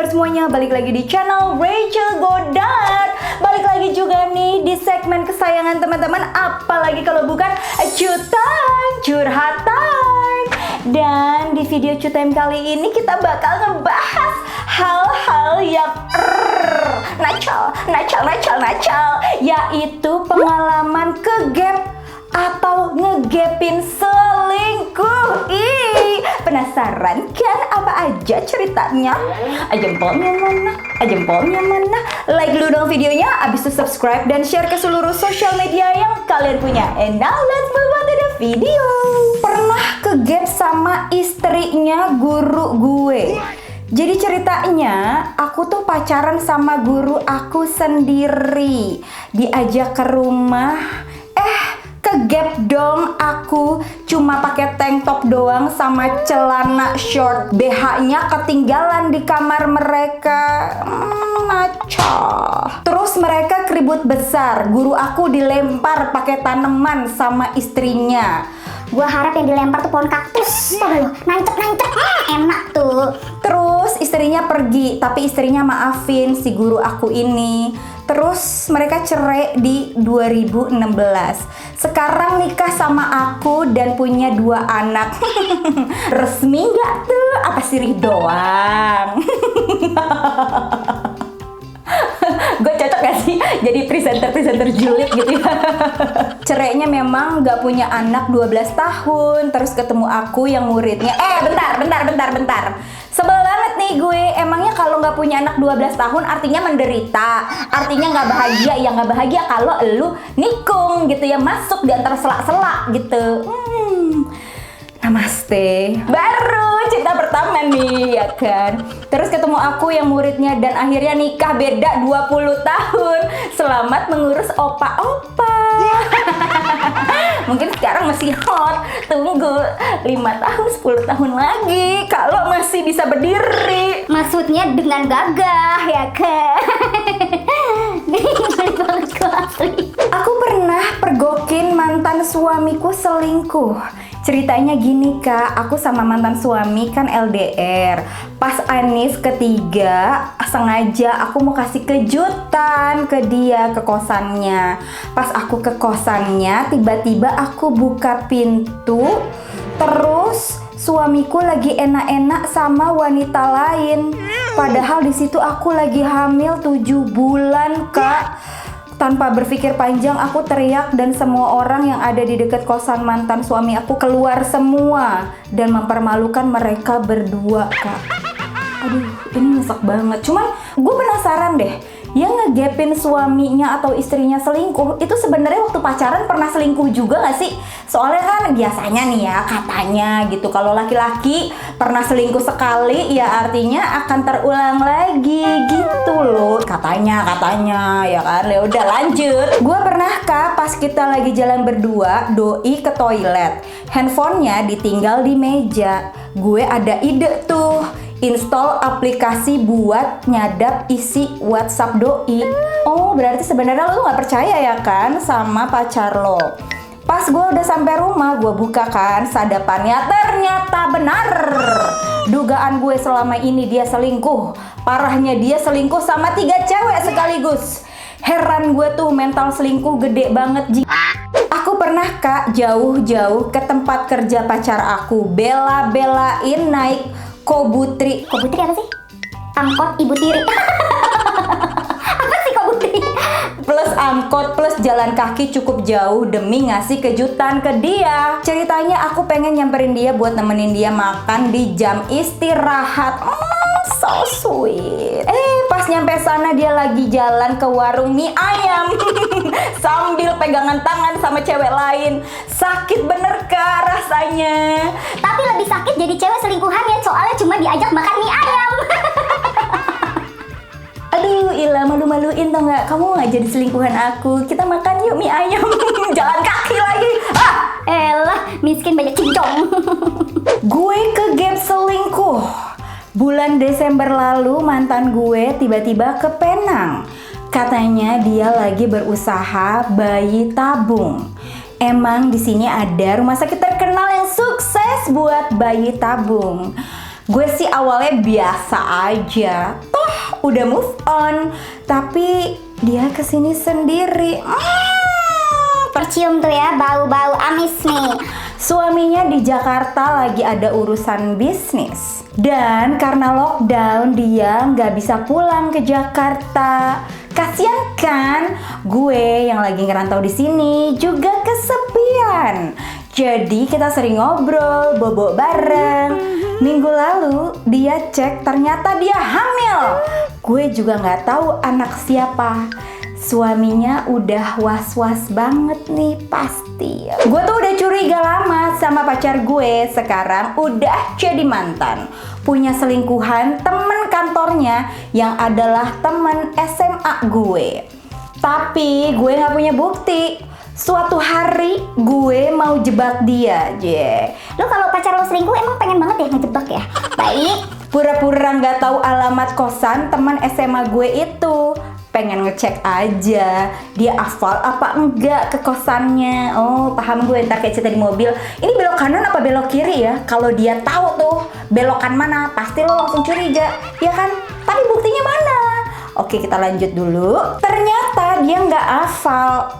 kabar semuanya? Balik lagi di channel Rachel Godard. Balik lagi juga nih di segmen kesayangan teman-teman. Apalagi kalau bukan Curhat Time. Dan di video Curhat Time kali ini kita bakal ngebahas hal-hal yang nakal, yaitu pengalaman kegap atau ngegapin selingkuh. Penasaran kan apa aja ceritanya? Jempolnya mana? Like dulu dong videonya, abis itu subscribe dan share ke seluruh sosial media yang kalian punya. And now let's move on to the video. Pernah kegap sama istrinya guru gue. Jadi ceritanya, aku tuh pacaran sama guru aku sendiri. Diajak ke rumah, kegap dong aku. Cuma pakai tank top doang sama celana short. BH-nya ketinggalan di kamar mereka. Ngaco. Terus mereka keribut besar. Guru aku dilempar pakai tanaman sama istrinya. Gua harap yang dilempar tuh pohon kaktus. Nancep, enak tuh. Terus istrinya pergi, tapi istrinya maafin si guru aku ini. Terus mereka cerai di 2016. Sekarang nikah sama aku dan punya 2 anak. Resmi nggak tuh? Apa sirih doang? Gue cocok gak sih jadi presenter julid gitu ya? Cerainya memang gak punya anak 12 tahun. Terus ketemu aku yang muridnya. Bentar. Sebel banget nih gue. Emangnya kalau gak punya anak 12 tahun artinya menderita? Artinya gak bahagia? Ya gak bahagia kalau elu nikung gitu ya. Masuk di antara selak-selak gitu. Namaste. Baru cinta pertama nih, ya kan? Terus ketemu aku yang muridnya dan akhirnya nikah beda 20 tahun. Selamat mengurus opa-opa. Mungkin sekarang masih hot. Tunggu 5 tahun, 10 tahun lagi kalau masih bisa berdiri. Maksudnya dengan gagah, ya kan? Aku pernah pergokin mantan suamiku selingkuh. Ceritanya gini kak, aku sama mantan suami kan LDR. Pas Anis ketiga, sengaja aku mau kasih kejutan ke dia, ke kosannya. Pas aku ke kosannya, tiba-tiba aku buka pintu. Terus suamiku lagi enak-enak sama wanita lain. Padahal di situ aku lagi hamil 7 bulan kak. Tanpa berpikir panjang aku teriak dan semua orang yang ada di dekat kosan mantan suami aku keluar semua dan mempermalukan mereka berdua kak. Aduh, ini nyesek banget. Cuman gue penasaran deh, yang ngegapin suaminya atau istrinya selingkuh itu sebenarnya waktu pacaran pernah selingkuh juga gak sih? Soalnya kan biasanya nih ya katanya gitu, kalau laki-laki pernah selingkuh sekali ya artinya akan terulang lagi gitu loh. Katanya ya kan. Ya udah lanjut. Gue pernah kak pas kita lagi jalan berdua, doi ke toilet, handphonenya ditinggal di meja. Gue ada ide tuh, install aplikasi buat nyadap isi WhatsApp doi. Oh, berarti sebenarnya lo tuh gak percaya ya kan sama pacar lo. Pas gue udah sampai rumah, gue buka kan sadapannya, ternyata benar. Dugaan gue selama ini dia selingkuh. Parahnya dia selingkuh sama 3 cewek sekaligus. Heran gue tuh, mental selingkuh gede banget. Aku pernah kak jauh-jauh ke tempat kerja pacar aku, bela-belain naik Kobutri. Kobutri apa sih? Angkot ibu tiri. Apa sih Kobutri? Plus angkot plus jalan kaki cukup jauh demi ngasih kejutan ke dia. Ceritanya aku pengen nyamperin dia buat nemenin dia makan di jam istirahat. So sweet. Pas nyampe sana dia lagi jalan ke warung mie ayam sambil pegangan tangan sama cewek lain. Sakit bener kak rasanya. Tapi lebih sakit jadi cewek selingkuhannya, soalnya cuma diajak makan mie ayam. Aduh, Ila malu-maluin tau gak? Kamu gak jadi selingkuhan aku. Kita makan yuk mie ayam. Jalan kaki lagi. Elah, miskin banyak cincong. Gue kegap selingkuh. Bulan Desember lalu mantan gue tiba-tiba ke Penang. Katanya dia lagi berusaha bayi tabung. Emang di sini ada rumah sakit terkenal yang sukses buat bayi tabung. Gue sih awalnya biasa aja, toh udah move on. Tapi dia kesini sendiri. Tercium tuh ya, bau-bau amis nih. Suaminya di Jakarta lagi ada urusan bisnis. Dan karena lockdown dia nggak bisa pulang ke Jakarta. Kasian kan? Gue yang lagi ngerantau di sini juga kesepian. Jadi kita sering ngobrol, bobo bareng. Minggu lalu dia cek ternyata dia hamil. Gue juga nggak tahu anak siapa. Suaminya udah was-was banget nih pasti. Gue tuh udah curiga lama sama pacar gue. Sekarang udah jadi mantan. Punya selingkuhan temen kantornya yang adalah temen SMA gue. Tapi gue gak punya bukti. Suatu hari gue mau jebak dia. Lu kalau pacar lo selingkuh emang pengen banget ya ngejebak ya? Baik. Pura-pura gak tahu alamat kosan teman SMA gue itu. Pengen ngecek aja dia hafal apa enggak ke kosannya. Oh paham gue, ntar kayak cerita di mobil, ini belok kanan apa belok kiri ya. Kalau dia tahu tuh belokan mana pasti lo langsung curiga ya kan. Tapi buktinya mana? Oke kita lanjut dulu. Ternyata dia nggak hafal.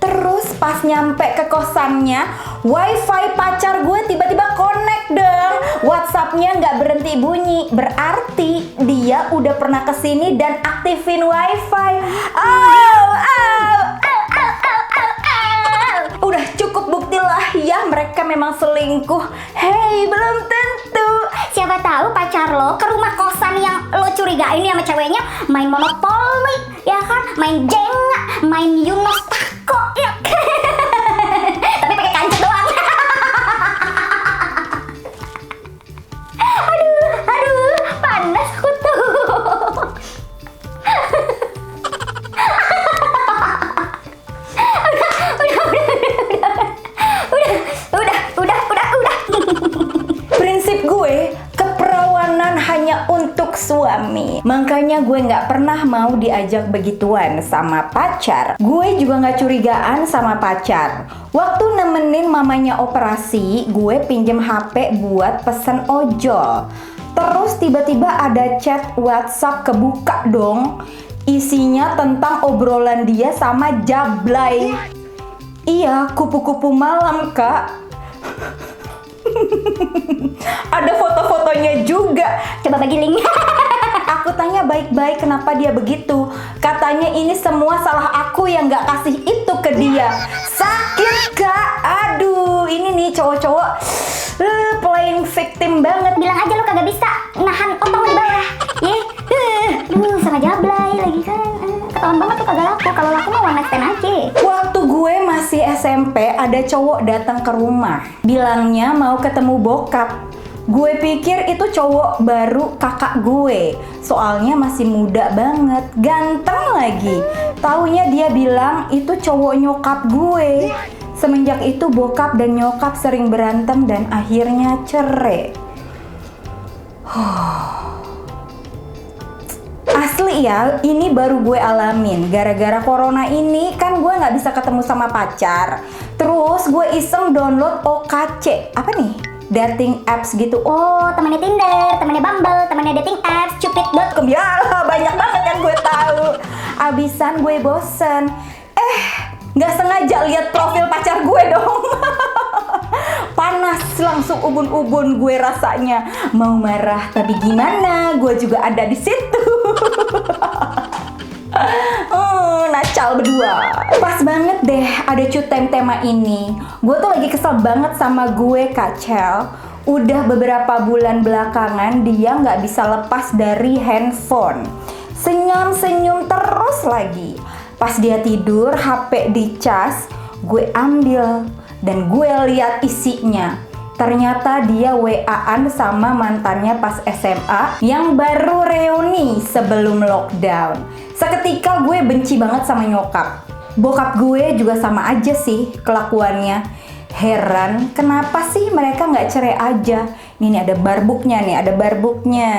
Terus pas nyampe ke kosannya, wifi pacar gue tiba-tiba connect dong. WhatsAppnya nggak berhenti bunyi. Berarti dia udah pernah kesini dan aktifin wifi. Udah cukup bukti lah ya mereka memang selingkuh. Hey, belum tentu. Siapa tahu pacar lo ke rumah kosan yang lo curigain sama ceweknya main monopoli, ya kan? Main jenga, main Yunos Tako, ya. Tapi pakai kancet doang. Aduh, panas kutu. Udah. Prinsip gue, keperawanan hanya untuk suami. Makanya gue nggak pernah mau diajak begituan sama pacar. Gue juga nggak curigaan sama pacar. Waktu nemenin mamanya operasi, gue pinjem HP buat pesen ojol. Terus tiba-tiba ada chat WhatsApp kebuka dong. Isinya tentang obrolan dia sama Jablay. Iya, kupu-kupu malam, Kak. Ada foto-fotonya juga. Coba bagi link. Aku tanya baik-baik kenapa dia begitu. Katanya ini semua salah aku yang gak kasih itu ke dia. Sakit Kak. Aduh, ini nih cowok-cowok playing victim banget. Bilang aja lo kagak bisa nahan otong di bawah. Sama Jablay lagi kan. Ketahuan banget tuh kagak laku. Kalau laku mah one night stand aja. Waktu gue masih SMP ada cowok datang ke rumah. Bilangnya mau ketemu bokap. Gue pikir itu cowok baru kakak gue. Soalnya masih muda banget, ganteng lagi. Taunya dia bilang itu cowok nyokap gue. Semenjak itu bokap dan nyokap sering berantem dan akhirnya cerai. Asli ya, ini baru gue alamin. Gara-gara corona ini kan gue gak bisa ketemu sama pacar. Terus gue iseng download OKC. Apa nih? Dating apps gitu. Oh, temannya Tinder, temannya Bumble, temannya dating apps, cupid.com. Ya banyak banget yang gue tahu. Abisan gue bosen. Gak sengaja lihat profil pacar gue dong. Panas langsung ubun-ubun gue rasanya. Mau marah tapi gimana? Gue juga ada di situ. Nacal berdua. Pas banget deh ada cutem tema ini. Gue tuh lagi kesel banget sama gue Kacel. Udah beberapa bulan belakangan dia nggak bisa lepas dari handphone. Senyum-senyum terus lagi. Pas dia tidur HP dicas, gue ambil dan gue lihat isinya. Ternyata dia WA-an sama mantannya pas SMA yang baru reuni sebelum lockdown. Seketika gue benci banget sama nyokap. Bokap gue juga sama aja sih kelakuannya. Heran kenapa sih mereka nggak cerai aja. Nih ada barbuknya nih, ada barbuknya.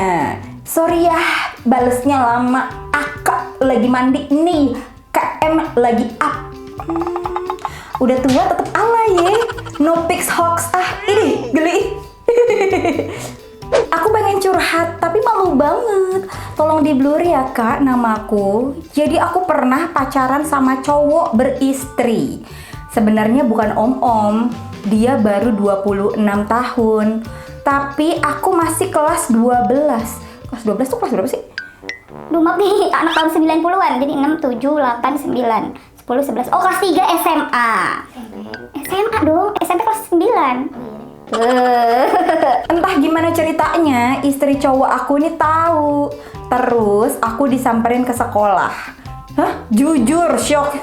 Sorry ya, balesnya lama. Akak lagi mandi nih, KM lagi up. Udah tua tetep alay ya. No pics hoax. Ini geli. Aku pengen curhat, tapi malu banget. Tolong di blur ya kak namaku. Jadi aku pernah pacaran sama cowok beristri. Sebenarnya bukan om-om, dia baru 26 tahun. Tapi aku masih kelas 12. Kelas 12 tuh kelas berapa sih? Duh maaf nih, anak tahun 90-an. Jadi 6, 7, 8, 9, 10, 11. Oh kelas 3 SMA. SMA dong, SMP kelas 9. Entah gimana ceritanya, istri cowok aku ini tahu. Terus aku disamperin ke sekolah. Hah? Jujur, shock.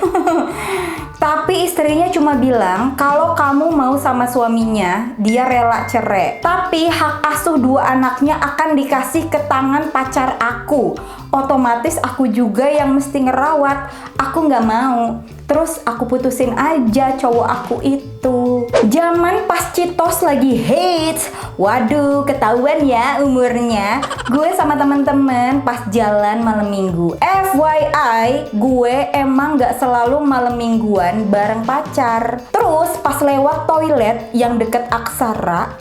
Tapi istrinya cuma bilang kalau kamu mau sama suaminya, dia rela cerai. Tapi hak asuh 2 anaknya akan dikasih ke tangan pacar aku. Otomatis aku juga yang mesti ngerawat. Aku nggak mau. Terus aku putusin aja cowok aku itu. Zaman pas Citos lagi hits. Waduh, ketahuan ya umurnya. Gue sama teman-teman pas jalan malam minggu. FYI, gue emang gak selalu malam mingguan bareng pacar. Terus pas lewat toilet yang deket Aksara,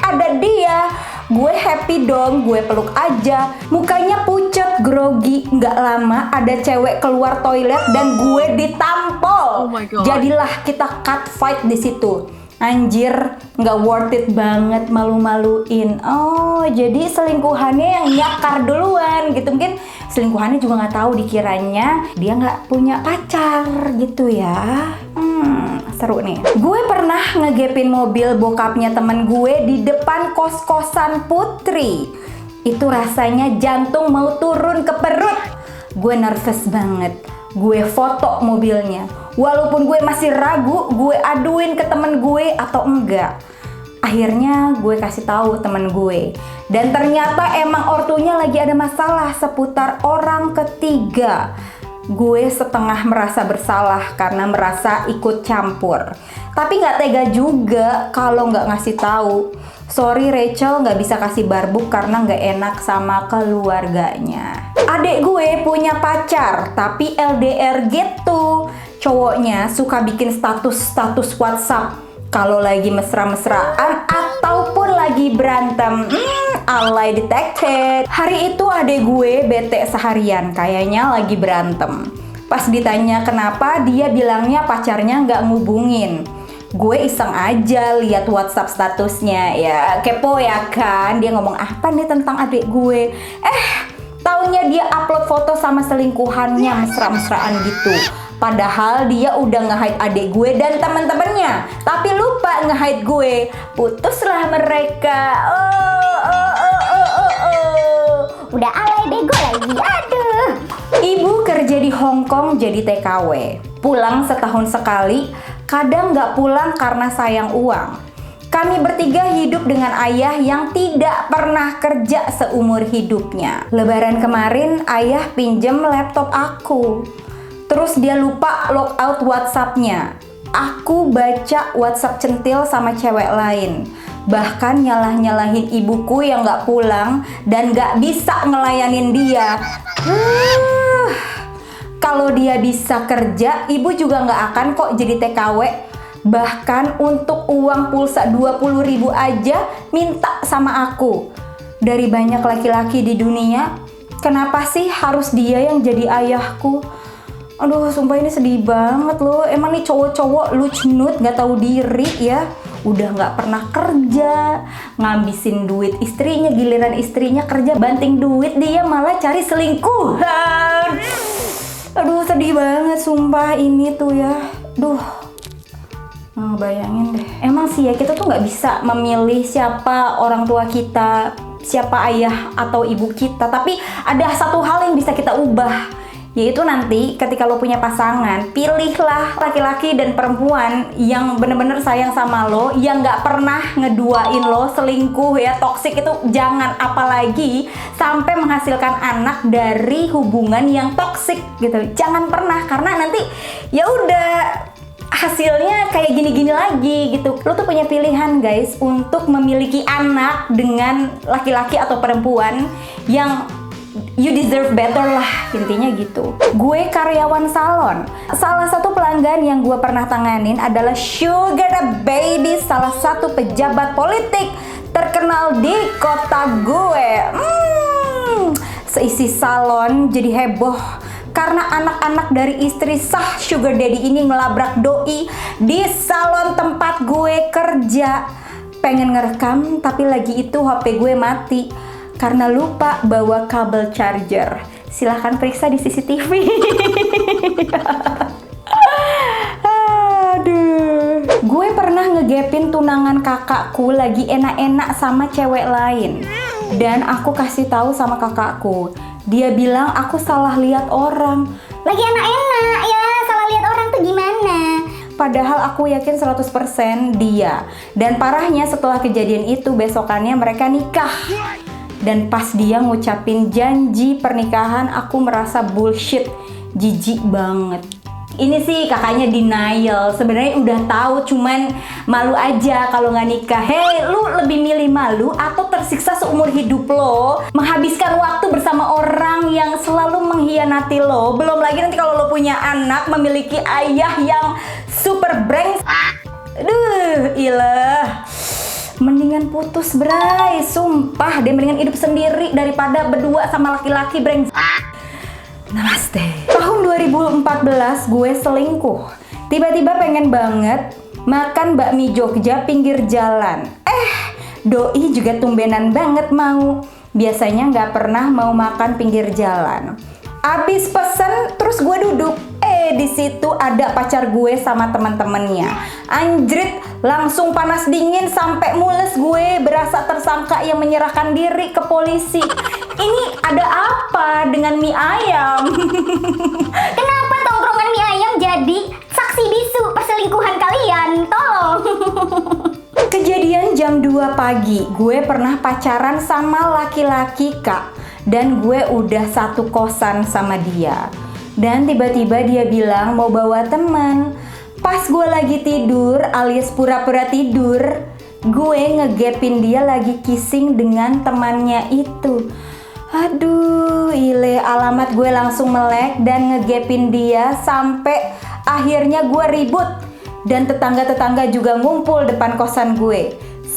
ada dia. Gue happy dong, gue peluk aja. Mukanya pucet, grogi. Nggak lama ada cewek keluar toilet dan gue ditampol. Oh my God. Jadilah kita cut fight di situ. Anjir, nggak worth it banget, malu-maluin. Oh, jadi selingkuhannya yang nyakar duluan gitu. Mungkin selingkuhannya juga nggak tahu, dikiranya dia nggak punya pacar gitu ya. Seru nih. Gue pernah ngegepin mobil bokapnya temen gue di depan kos-kosan Putri. Itu rasanya jantung mau turun ke perut. Gue nervous banget. Gue foto mobilnya. Walaupun gue masih ragu, gue aduin ke temen gue atau enggak. Akhirnya gue kasih tahu temen gue. Dan ternyata emang ortunya lagi ada masalah seputar orang ketiga. Gue setengah merasa bersalah karena merasa ikut campur. Tapi nggak tega juga kalau nggak ngasih tahu. Sorry Rachel, nggak bisa kasih barbuk karena nggak enak sama keluarganya. Adek gue punya pacar, tapi LDR gitu. Cowoknya suka bikin status WhatsApp kalau lagi mesra-mesraan ataupun lagi berantem. Alay detected. Hari itu adek gue bete seharian, kayaknya lagi berantem. Pas ditanya kenapa, dia bilangnya pacarnya nggak ngubungin. Gue iseng aja lihat WhatsApp statusnya, ya kepo ya kan. Dia ngomong apa nih tentang adek gue. Taunya dia upload foto sama selingkuhannya mesra-mesraan gitu. Padahal dia udah nge-hide adek gue dan teman-temannya, tapi lupa nge-hide gue. Putuslah mereka. Udah alay bego lagi, aduh. Ibu kerja di Hong Kong jadi TKW. Pulang setahun sekali, kadang nggak pulang karena sayang uang. Kami bertiga hidup dengan ayah yang tidak pernah kerja seumur hidupnya. Lebaran kemarin ayah pinjem laptop aku. Terus dia lupa logout WhatsApp-nya. Aku baca WhatsApp centil sama cewek lain. Bahkan nyalah-nyalahin ibuku yang gak pulang dan gak bisa ngelayanin dia. Kalau dia bisa kerja, ibu juga gak akan kok jadi TKW. Bahkan untuk uang pulsa 20.000 aja minta sama aku. Dari banyak laki-laki di dunia, kenapa sih harus dia yang jadi ayahku? Aduh, sumpah ini sedih banget loh. Emang nih cowok-cowok lucnut, gak tahu diri ya. Udah gak pernah kerja, ngabisin duit istrinya, giliran istrinya kerja banting duit, dia malah cari selingkuhan. Aduh, sedih banget sumpah ini tuh ya. Duh, bayangin deh. Emang sih ya, kita tuh gak bisa memilih siapa orang tua kita, siapa ayah atau ibu kita. Tapi ada satu hal yang bisa kita ubah, yaitu nanti ketika lo punya pasangan, pilihlah laki-laki dan perempuan yang bener-bener sayang sama lo, yang gak pernah ngeduain lo selingkuh ya, toksik itu jangan, apalagi sampai menghasilkan anak dari hubungan yang toksik gitu. Jangan pernah, karena nanti ya udah hasilnya kayak gini-gini lagi gitu. Lo tuh punya pilihan guys untuk memiliki anak dengan laki-laki atau perempuan yang you deserve better lah, intinya gitu. Gue karyawan salon. Salah satu pelanggan yang gue pernah tanganin adalah sugar baby salah satu pejabat politik. terkenal di kota gue. Seisi salon jadi heboh karena anak-anak dari istri sah sugar daddy ini ngelabrak doi di salon tempat gue kerja. Pengen ngerekam tapi lagi itu HP gue mati karena lupa bawa kabel charger. Silahkan periksa di CCTV. Aduh. Gue pernah ngegepin tunangan kakakku lagi enak-enak sama cewek lain. Dan aku kasih tahu sama kakakku. Dia bilang aku salah lihat orang. Lagi enak-enak ya, salah lihat orang tuh gimana? Padahal aku yakin 100% dia. Dan parahnya setelah kejadian itu besokannya mereka nikah. Dan pas dia ngucapin janji pernikahan, aku merasa bullshit, jijik banget. Ini sih kakaknya denial, sebenarnya udah tahu cuman malu aja kalau nggak nikah. Hei, lu lebih milih malu atau tersiksa seumur hidup lo? Menghabiskan waktu bersama orang yang selalu mengkhianati lo. Belum lagi nanti kalau lo punya anak, memiliki ayah yang super brengsek. Aduh, ilah. Mendingan putus, bray. Sumpah, dia mendingan hidup sendiri daripada berdua sama laki-laki brengsek. Namaste. Tahun 2014 gue selingkuh. Tiba-tiba pengen banget makan bakmi Jogja pinggir jalan. Doi juga tumbenan banget mau. Biasanya nggak pernah mau makan pinggir jalan. Abis pesen terus gue duduk. Di situ ada pacar gue sama teman-temannya. Anjrit, langsung panas dingin sampai mules gue berasa tersangka yang menyerahkan diri ke polisi. Ini ada apa dengan mie ayam? Kenapa tongkrongan mie ayam jadi saksi bisu perselingkuhan kalian? Tolong. Kejadian jam 2 pagi, gue pernah pacaran sama laki-laki Kak. Dan gue udah satu kosan sama dia. Dan tiba-tiba dia bilang mau bawa teman. Pas gue lagi tidur alias pura-pura tidur, gue ngegepin dia lagi kissing dengan temannya itu. Aduh, ile, alamat gue langsung melek dan ngegepin dia sampai akhirnya gue ribut. Dan tetangga-tetangga juga ngumpul depan kosan gue.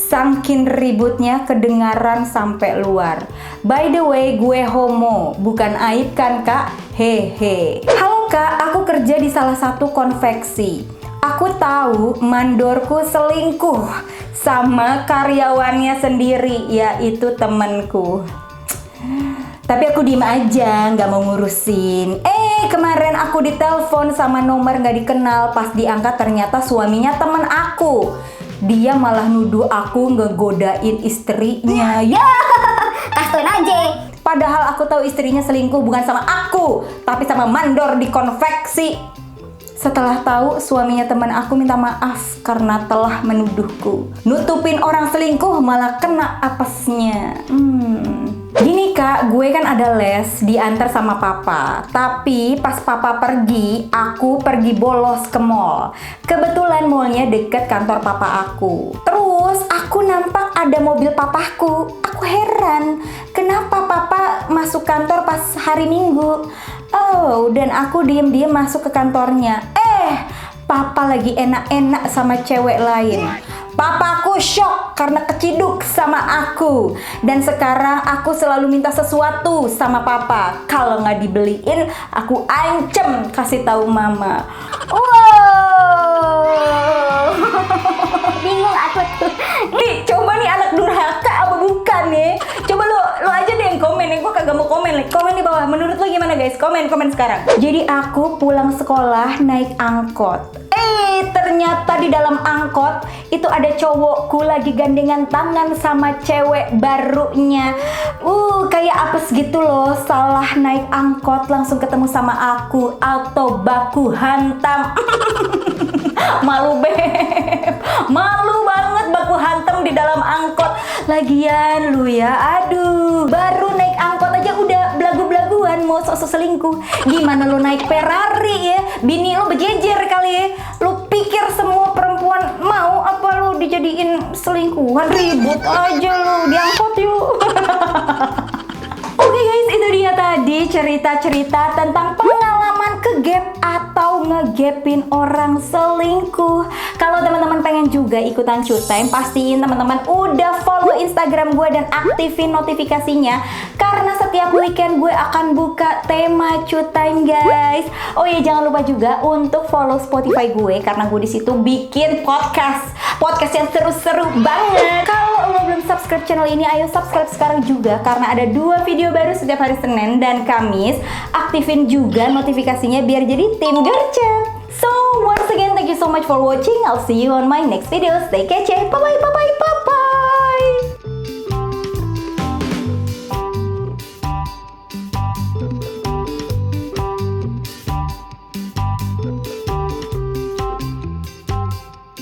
Saking ributnya kedengaran sampai luar. By the way, gue homo, bukan aib kan Kak? Hehe. Halo Kak, aku kerja di salah satu konveksi. Aku tahu mandorku selingkuh sama karyawannya sendiri, yaitu temenku. Tapi aku diem aja, nggak mau ngurusin. Kemarin aku ditelepon sama nomor nggak dikenal. Pas diangkat ternyata suaminya temen aku. Dia malah nuduh aku ngegodain istrinya. Ya, Kastuin aja. padahal aku tahu istrinya selingkuh bukan sama aku, tapi sama mandor di konveksi. Setelah tahu, suaminya teman aku minta maaf karena telah menuduhku. Nutupin orang selingkuh malah kena apesnya. Gini Kak, gue kan ada les diantar sama papa. Tapi pas papa pergi, aku pergi bolos ke mall. Kebetulan mallnya deket kantor papa aku. Terus aku nampak ada mobil papaku. Aku heran, kenapa papa masuk kantor pas hari Minggu? Oh, dan aku diem-diem masuk ke kantornya. Papa lagi enak-enak sama cewek lain. Papaku shock karena keciduk sama aku. Dan sekarang aku selalu minta sesuatu sama papa. Kalau nggak dibeliin, aku ancam kasih tahu mama. Wow. Bingung aku tuh. Nih, coba nih anak durhaka apa bukan nih? Coba lo aja deh yang komen nih. Gue kagak mau komen nih. Komen di bawah. Menurut lo gimana guys? Komen sekarang. Jadi aku pulang sekolah naik angkot. Ternyata di dalam angkot itu ada cowokku lagi gandengan tangan sama cewek barunya. Kayak apes gitu loh. Salah naik angkot langsung ketemu sama aku atau baku hantam. Malu beb. Malu banget baku hantam di dalam angkot. Lagian lu ya, aduh, baru naik angkot aja udah belagu-belaguan mau sok-sok selingkuh. Gimana lu naik Ferrari ya? Bini lu bejejer kali ya. Lu pikir semua perempuan mau apa lu dijadiin selingkuhan? Ribut aja lu, diangkot yuk. Oke guys, itu dia tadi cerita-cerita tentang pengalaman ke gap atau atau ngegapin orang selingkuh. Kalau teman-teman pengen juga ikutan Cutime, pastiin teman-teman udah follow Instagram gue dan aktifin notifikasinya, karena setiap weekend gue akan buka tema Cutime guys. Oh iya, jangan lupa juga untuk follow Spotify gue, karena gue di situ bikin podcast yang seru-seru banget. Kalau lo belum subscribe channel ini, ayo subscribe sekarang juga, karena ada 2 video baru setiap hari Senin dan Kamis. Aktifin juga notifikasinya biar jadi tim gercep. So once again, thank you so much for watching. I'll see you on my next video. Stay kece. Bye bye.